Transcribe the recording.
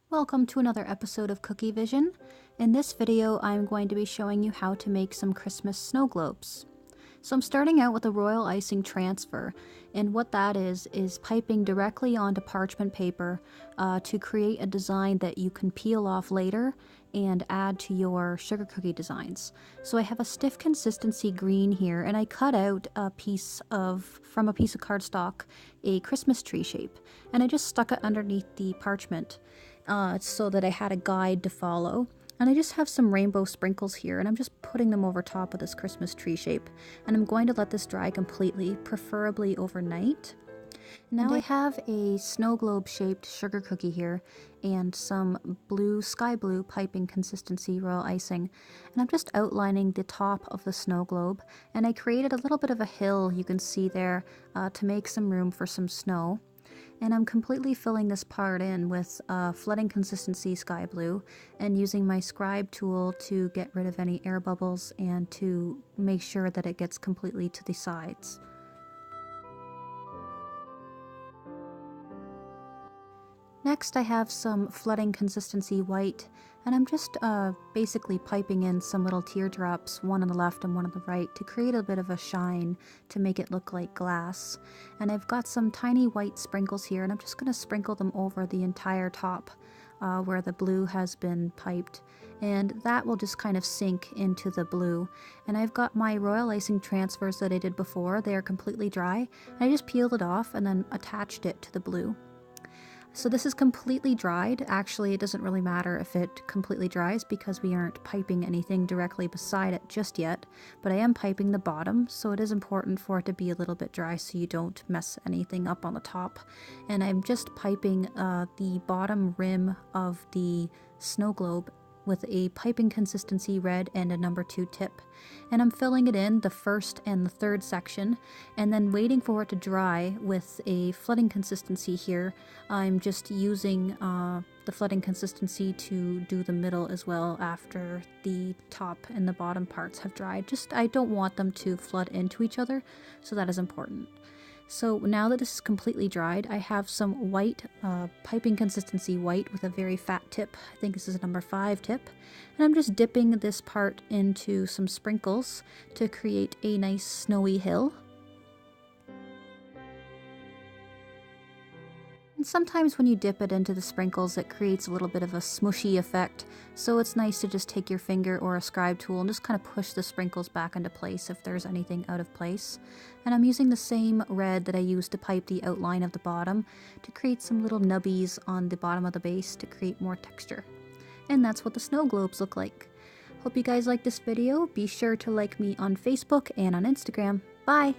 Welcome to another episode of Kookievision. In this video, I'm going to be showing you how to make some Christmas snow globes. So I'm starting out with a royal icing transfer, and what that is piping directly onto parchment paper to create a design that you can peel off later and add to your sugar cookie designs. So I have a stiff consistency green here, and I cut out from a piece of cardstock a Christmas tree shape, and I just stuck it underneath the parchment so that I had a guide to follow. And I just have some rainbow sprinkles here, and I'm just putting them over top of this Christmas tree shape. And I'm going to let this dry completely, preferably overnight. Now I have a snow globe shaped sugar cookie here and some sky blue piping consistency royal icing. And I'm just outlining the top of the snow globe, and I created a little bit of a hill you can see there to make some room for some snow. And I'm completely filling this part in with flooding consistency sky blue and using my scribe tool to get rid of any air bubbles and to make sure that it gets completely to the sides. Next I have some flooding consistency white, and I'm just basically piping in some little teardrops, one on the left and one on the right, to create a bit of a shine to make it look like glass. And I've got some tiny white sprinkles here, and I'm just going to sprinkle them over the entire top where the blue has been piped, and that will just kind of sink into the blue. And I've got my royal icing transfers that I did before. They are completely dry. I just peeled it off and then attached it to the blue. So this is completely dried. Actually, it doesn't really matter if it completely dries because we aren't piping anything directly beside it just yet, but I am piping the bottom, so it is important for it to be a little bit dry so you don't mess anything up on the top. And I'm just piping the bottom rim of the snow globe with a piping consistency red and a number 2 tip. And I'm filling it in the first and the third section, and then waiting for it to dry with a flooding consistency here. I'm just using the flooding consistency to do the middle as well after the top and the bottom parts have dried. I don't want them to flood into each other, so that is important. So now that this is completely dried, I have some white, piping consistency white with a very fat tip. I think this is a number 5 tip. And I'm just dipping this part into some sprinkles to create a nice snowy hill. And sometimes when you dip it into the sprinkles, it creates a little bit of a smushy effect, so it's nice to just take your finger or a scribe tool and just kind of push the sprinkles back into place if there's anything out of place. And I'm using the same red that I used to pipe the outline of the bottom to create some little nubbies on the bottom of the base to create more texture. And that's what the snow globes look like. Hope you guys like this video. Be sure to like me on Facebook and on Instagram. Bye!